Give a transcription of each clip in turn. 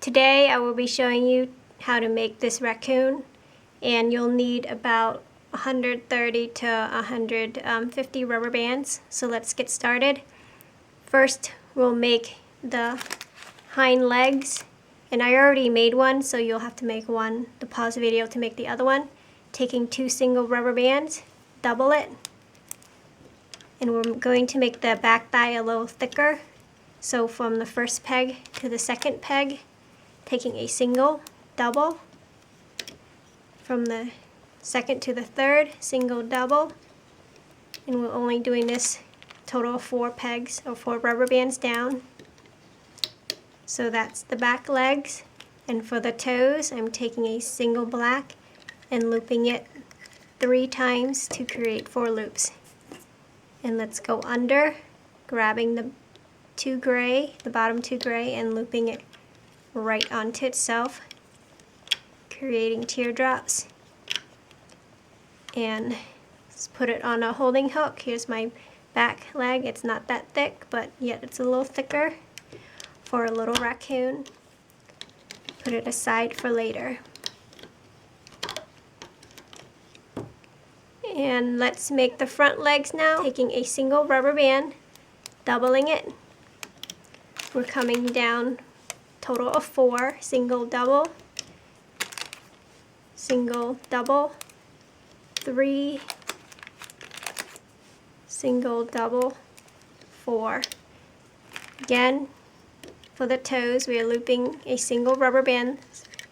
Today I will be showing you how to make this raccoon, and you'll need about 130 to 150 rubber bands. So let's get started. First we'll make the hind legs, and I already made one, so you'll have to make one to pause the video to make the other one. Taking 2 single rubber bands, double it, and we're going to make the back thigh a little thicker. So from the first peg to the second peg, taking a single, double. From the second to the third, single, double. And we're only doing this total of 4 pegs or 4 rubber bands down. So that's the back legs. And for the toes, I'm taking a single black and looping it 3 times to create 4 loops. And let's go under, grabbing the 2 gray, the bottom 2 gray, and looping it right onto itself, creating teardrops. And let's put it on a holding hook. Here's my back leg. It's not that thick, but yet it's a little thicker for a little raccoon. Put it aside for later. And let's make the front legs now. Taking a single rubber band, doubling it. We're coming down total of 4, single, double, 3, single, double, 4. Again, for the toes, we are looping a single rubber band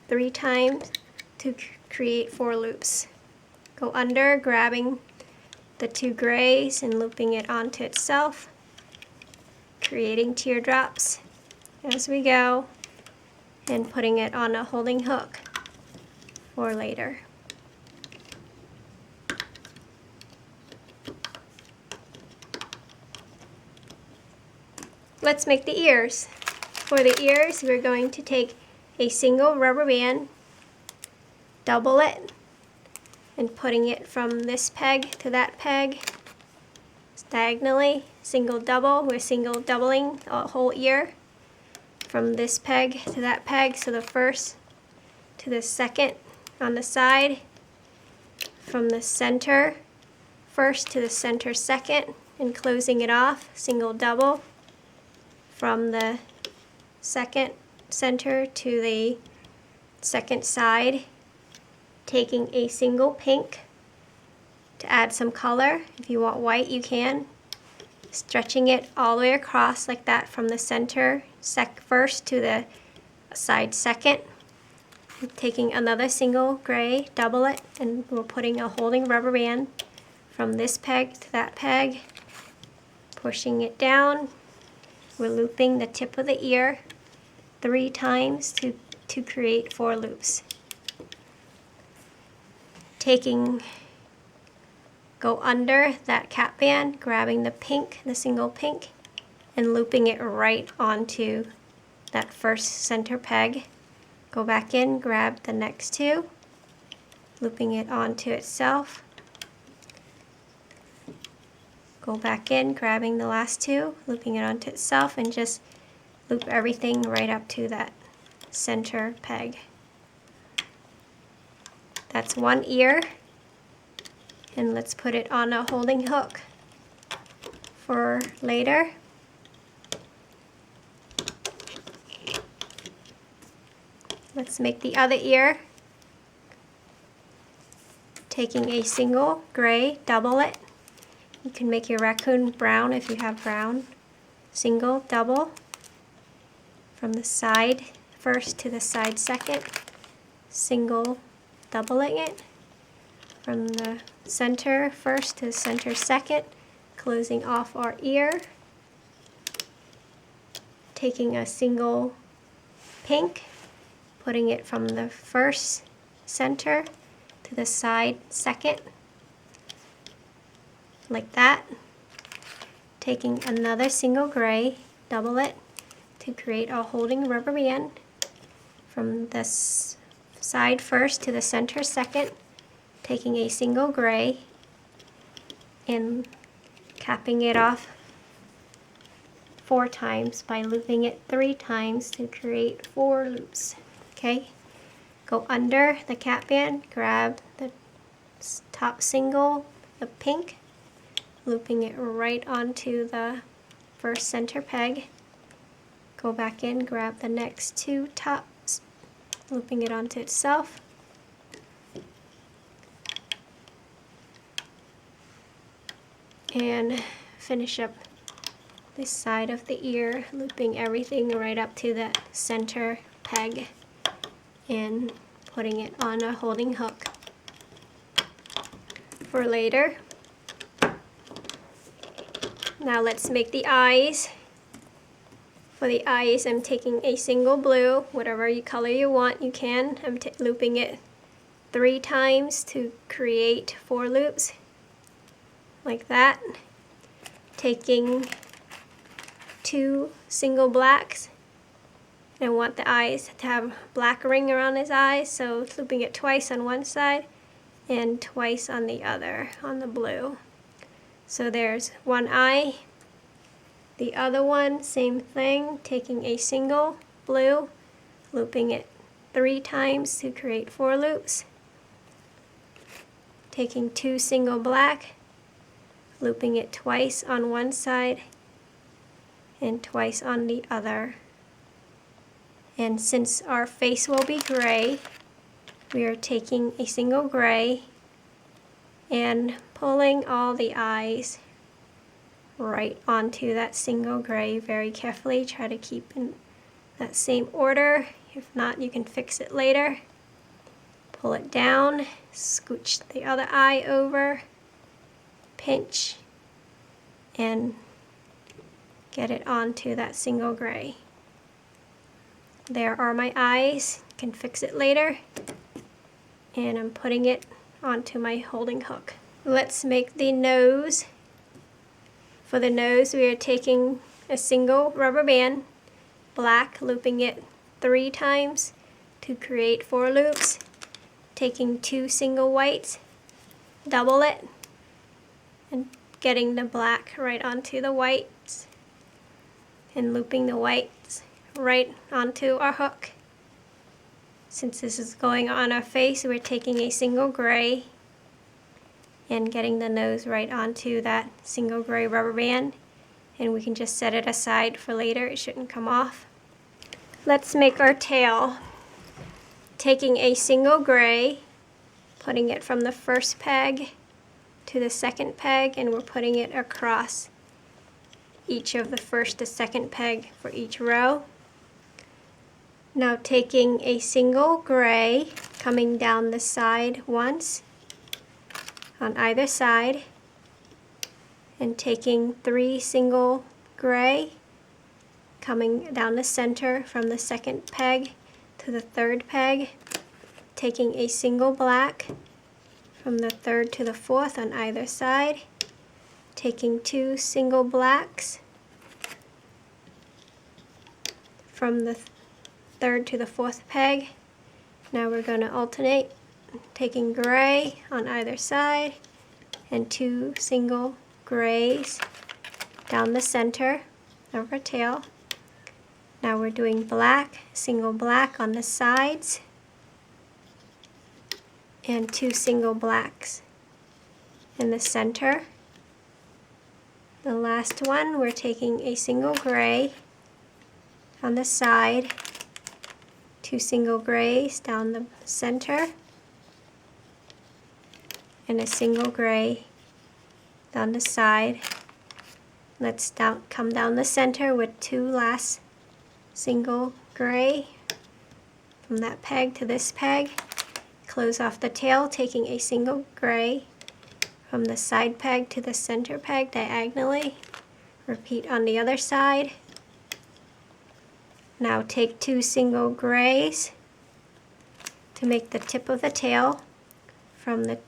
3 times to create 4 loops. Go under, grabbing the 2 grays and looping it onto itself, creating teardrops as we go, and putting it on a holding hook for later. Let's make the ears. For the ears, we're going to take a single rubber band, double it, and putting it from this peg to that peg diagonally. Single, double. We're single doubling a whole ear from this peg to that peg, so the first to the second on the side, from the center first to the center second, and closing it off, single, double, from the second center to the second side, taking a single pink to add some color. If you want white, you can. Stretching it all the way across like that from the center first to the side second. Taking another single gray, double it, and we're putting a holding rubber band from this peg to that peg, pushing it down. We're looping the tip of the ear 3 times to create 4 loops. Go under that cap band, grabbing the pink, the single pink, and looping it right onto that first center peg. Go back in, grab the next 2, looping it onto itself. Go back in, grabbing the last 2, looping it onto itself, and just loop everything right up to that center peg. That's 1 ear. And let's put it on a holding hook for later. Let's make the other ear. Taking a single gray, double it. You can make your raccoon brown if you have brown. Single, double, from the side first to the side second. Single, doubling it. From the center first to the center second, closing off our ear. Taking a single pink, putting it from the first center to the side second, like that. Taking another single gray, double it, to create a holding rubber band from the side first to the center second. Taking a single gray and capping it off 4 times by looping it 3 times to create 4 loops. Okay, go under the cap band, grab the top single, the pink, looping it right onto the first center peg. Go back in, grab the next 2 tops, looping it onto itself. And finish up this side of the ear, looping everything right up to the center peg and putting it on a holding hook for later. Now let's make the eyes. For the eyes, I'm taking a single blue, whatever color you want, you can. I'm looping it 3 times to create 4 loops, like that. Taking 2 single blacks. I want the eyes to have black ring around his eyes, so looping it twice on one side and twice on the other, on the blue. So there's one eye. The other one, same thing, taking a single blue, looping it 3 times to create 4 loops. Taking 2 single black, looping it twice on one side and twice on the other. And since our face will be gray, we are taking a single gray and pulling all the eyes right onto that single gray very carefully. Try to keep in that same order. If not, you can fix it later. Pull it down, scooch the other eye over, pinch, and get it onto that single gray. There are my eyes. You can fix it later. And I'm putting it onto my holding hook. Let's make the nose. For the nose, we are taking a single rubber band, black, looping it 3 times to create 4 loops. Taking 2 single whites, double it, and getting the black right onto the whites, and looping the whites right onto our hook. Since this is going on our face, we're taking a single gray and getting the nose right onto that single gray rubber band, and we can just set it aside for later. It shouldn't come off. Let's make our tail. Taking a single gray, putting it from the first peg to the second peg, and we're putting it across each of the first to second peg for each row. Now taking a single gray, coming down the side once on either side, and taking 3 single gray, coming down the center from the second peg to the third peg, taking a single black from the third to the fourth on either side, taking 2 single blacks from the third to the fourth peg. Now we're going to alternate, taking gray on either side and 2 single grays down the center of our tail. Now we're doing black, single black on the sides, and 2 single blacks in the center. The last one, we're taking a single gray on the side, 2 single grays down the center, and a single gray down the side. Let's come down the center with 2 last single gray from that peg to this peg. Close off the tail, taking a single gray from the side peg to the center peg diagonally. Repeat on the other side. Now take 2 single grays to make the tip of the tail. From the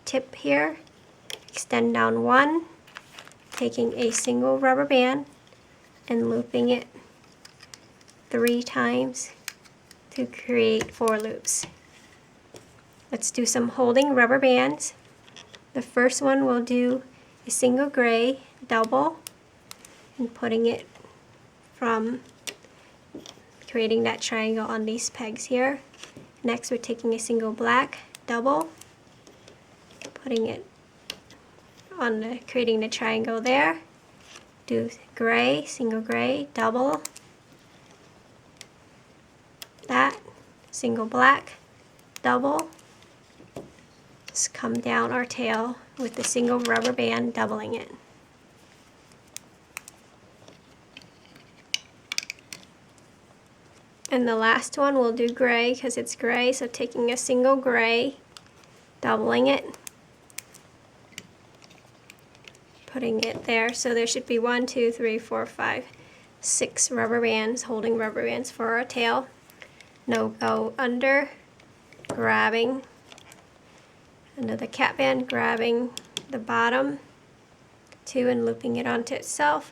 tip here, extend down 1, taking a single rubber band and looping it 3 times to create 4 loops. Let's do some holding rubber bands. The first one we'll do a single gray double and putting it from creating that triangle on these pegs here. Next, we're taking a single black, double, putting it on the, creating the triangle there. Do gray, single gray, double, that, single black, double. Just come down our tail with the single rubber band, doubling it. And the last one we'll do gray because it's gray, so taking a single gray, doubling it, putting it there. So there should be 1, 2, 3, 4, 5, 6 rubber bands, holding rubber bands for our tail. No go under, grabbing under the cap band, grabbing the bottom two and looping it onto itself.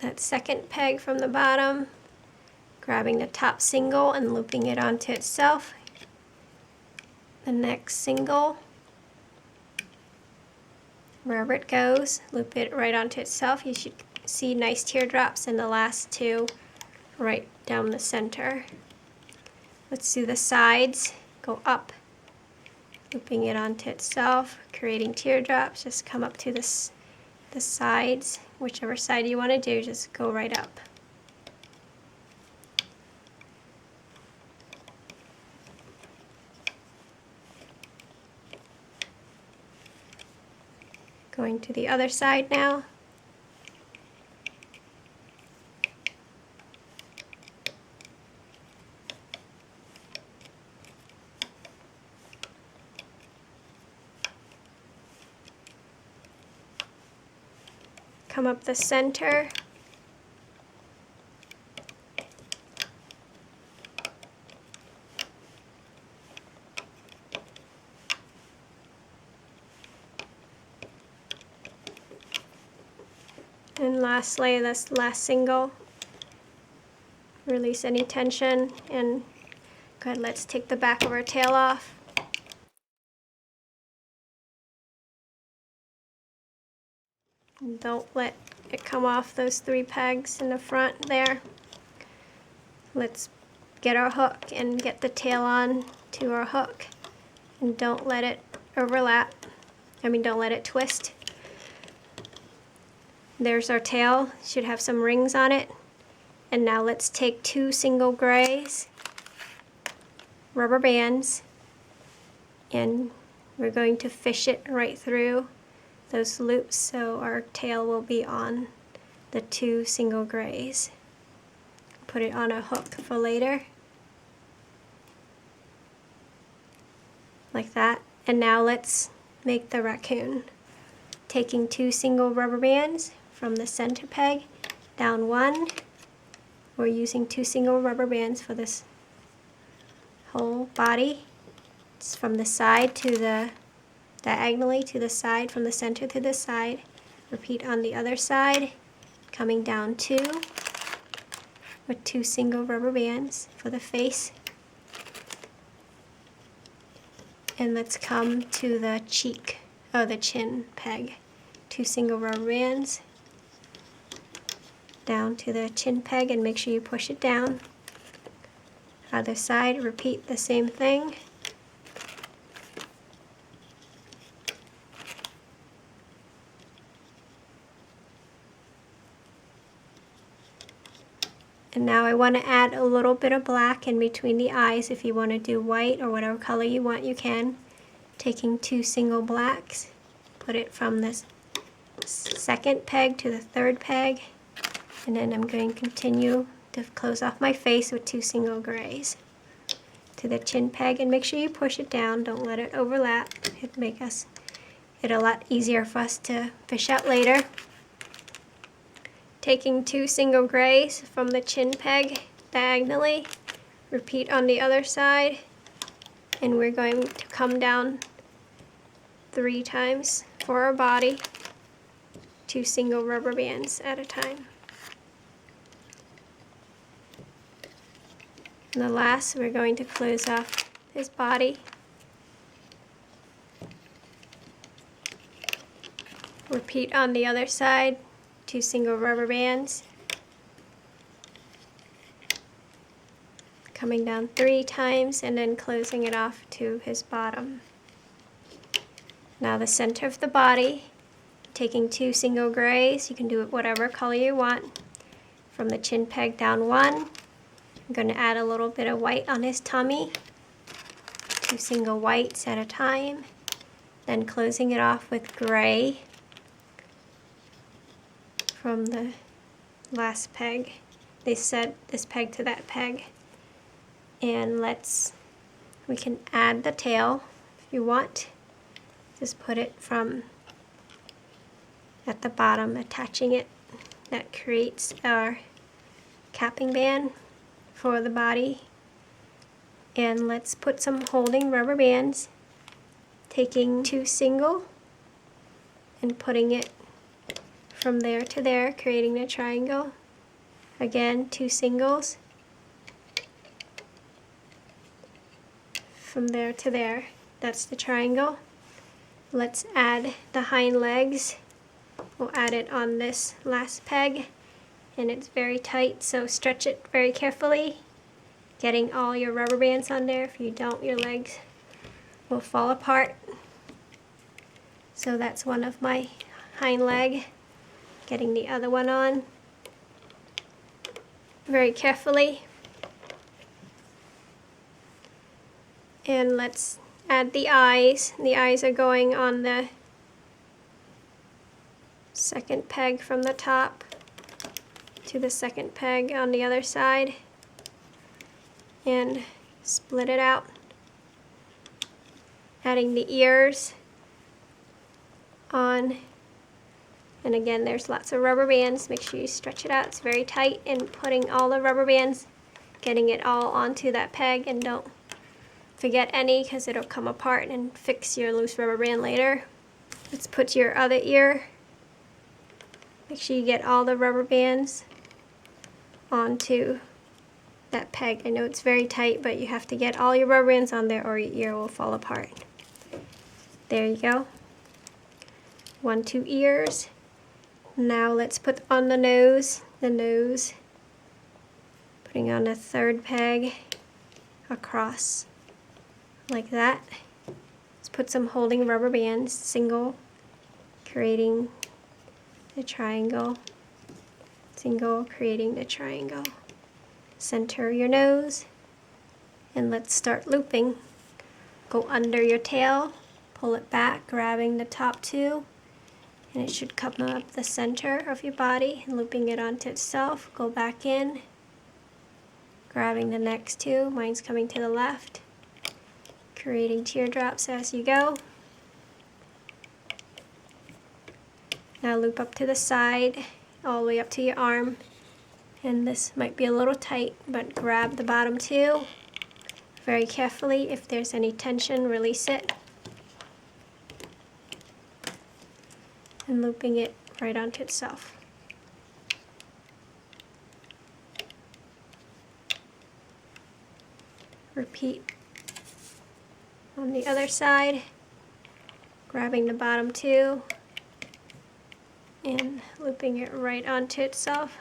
That second peg from the bottom, grabbing the top single and looping it onto itself. The next single, wherever it goes, loop it right onto itself. You should see nice teardrops in the last two right down the center. Let's do the sides. Go up, looping it onto itself, creating teardrops. Just come up to the sides, whichever side you want to do, just go right up. Going to the other side now. Come up the center. And lastly, this last single, release any tension, and good, let's take the back of our tail off. And don't let it come off those 3 pegs in the front there. Let's get our hook and get the tail on to our hook, and don't let it overlap. Don't let it twist. There's our tail, should have some rings on it. And now let's take 2 single grays, rubber bands, and we're going to fish it right through those loops so our tail will be on the 2 single grays. Put it on a hook for later, like that. And now let's make the raccoon. Taking 2 single rubber bands from the center peg, down 1. We're using 2 single rubber bands for this whole body. It's from the side to the, diagonally to the side, from the center to the side. Repeat on the other side, coming down 2 with 2 single rubber bands for the face. And let's come to the cheek, the chin peg. 2 single rubber bands down to the chin peg, and make sure you push it down. Other side, repeat the same thing. And now I want to add a little bit of black in between the eyes. If you want to do white or whatever color you want, you can. Taking 2 single blacks, put it from this second peg to the third peg, and then I'm going to continue to close off my face with 2 single grays to the chin peg, and make sure you push it down, don't let it overlap. It'd make it a lot easier for us to fish out later. Taking 2 single grays from the chin peg diagonally, repeat on the other side, and we're going to come down 3 times for our body, 2 single rubber bands at a time. And the last, we're going to close off his body. Repeat on the other side, 2 single rubber bands, coming down 3 times and then closing it off to his bottom. Now the center of the body, taking 2 single grays, you can do it whatever color you want. From the chin peg down 1, I'm going to add a little bit of white on his tummy, 2 single whites at a time, then closing it off with gray from the last peg. They set this peg to that peg. And we can add the tail if you want. Just put it from at the bottom, attaching it. That creates our capping band for the body. And let's put some holding rubber bands, taking 2 single and putting it from there to there, creating a triangle. Again, 2 singles from there to there. That's the triangle. Let's add the hind legs. We'll add it on this last peg, and it's very tight, so stretch it very carefully, getting all your rubber bands on there. If you don't, your legs will fall apart. So that's one of my hind leg. Getting the other one on very carefully. And let's add the eyes. The eyes are going on the second peg from the top to the second peg on the other side, and split it out. Adding the ears on, and again there's lots of rubber bands. Make sure you stretch it out, it's very tight, and putting all the rubber bands, getting it all onto that peg, and don't forget any because it'll come apart and fix your loose rubber band later. Let's put your other ear. Make sure you get all the rubber bands onto that peg. I know it's very tight, but you have to get all your rubber bands on there or your ear will fall apart. There you go. 1, 2 ears. Now let's put on the nose. Putting on the third peg across like that. Let's put some holding rubber bands, single, creating the triangle, single, creating the triangle. Center your nose, and let's start looping. Go under your tail, pull it back, grabbing the top 2, and it should come up the center of your body, and looping it onto itself. Go back in, grabbing the next 2. Mine's coming to the left, creating teardrops as you go. Now loop up to the side, all the way up to your arm. And this might be a little tight, but grab the bottom 2 very carefully. If there's any tension, release it. And looping it right onto itself. Repeat on the other side, grabbing the bottom 2 and looping it right onto itself.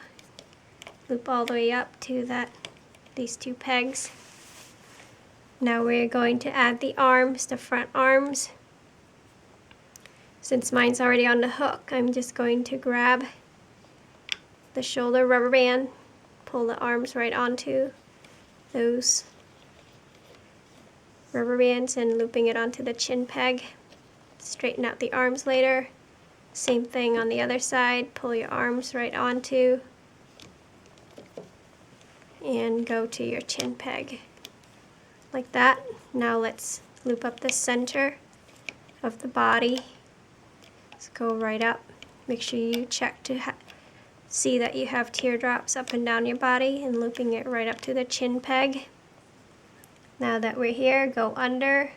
Loop all the way up to these 2 pegs. Now we're going to add the arms, the front arms. Since mine's already on the hook, I'm just going to grab the shoulder rubber band, pull the arms right onto those rubber bands and looping it onto the chin peg. Straighten out the arms later. Same thing on the other side, pull your arms right onto and go to your chin peg like that. Now let's loop up the center of the body. Let's go right up. Make sure you check to see that you have teardrops up and down your body, and looping it right up to the chin peg. Now that we're here, go under,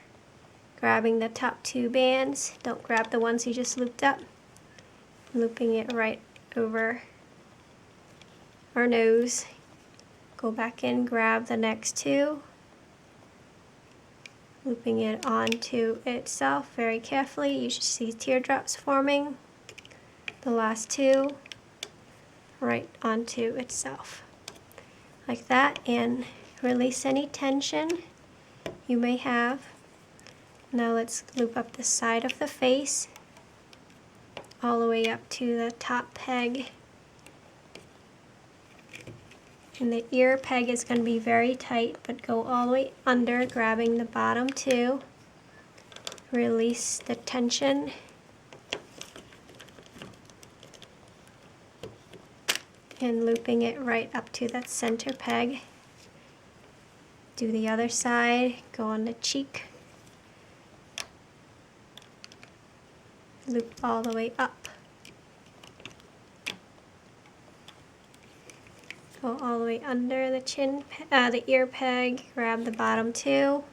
grabbing the top 2 bands. Don't grab the ones you just looped up. Looping it right over our nose. Go back in, grab the next 2. Looping it onto itself very carefully. You should see teardrops forming. The last 2 right onto itself. Like that, and Release any tension you may have. Now let's loop up the side of the face all the way up to the top peg. And the ear peg is going to be very tight, but go all the way under, grabbing the bottom two. Release the tension. And looping it right up to that center peg. Do the other side, go on the cheek. Loop all the way up. Go all the way under the the ear peg, grab the bottom two.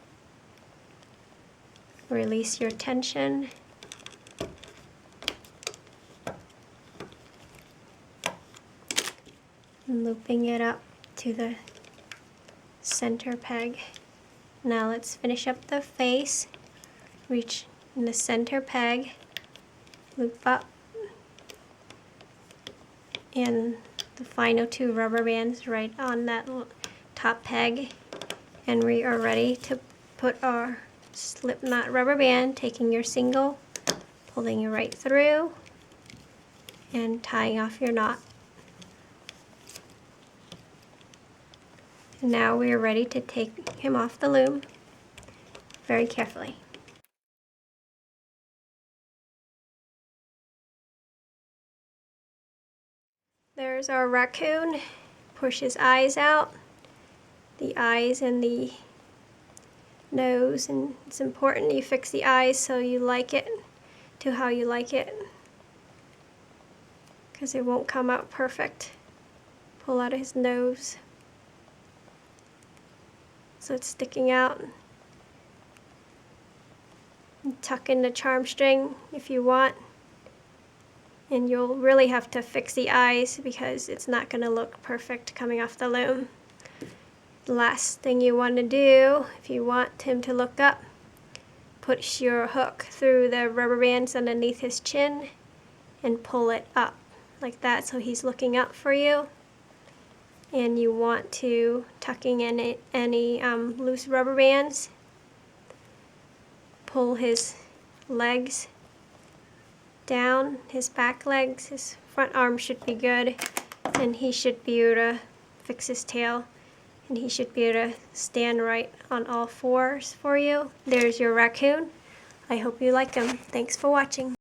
Release your tension. And looping it up to the center peg. Now let's finish up the face. Reach in the center peg, loop up, and the final two rubber bands right on that top peg. And we are ready to put our slip knot rubber band, taking your single, pulling it right through, and tying off your knot. And now we are ready to take him off the loom very carefully. There's our raccoon. Push his eyes out, the eyes and the nose, and it's important you fix the eyes so you like it to how you like it, because it won't come out perfect. Pull out his nose so it's sticking out. And tuck in the charm string if you want. And you'll really have to fix the eyes because it's not going to look perfect coming off the loom. The last thing you want to do, if you want him to look up, push your hook through the rubber bands underneath his chin and pull it up like that so he's looking up for you. And you want to, tucking in any loose rubber bands, pull his legs down, his back legs, his front arm should be good, and he should be able to fix his tail, and he should be able to stand right on all fours for you. There's your raccoon. I hope you like him. Thanks for watching.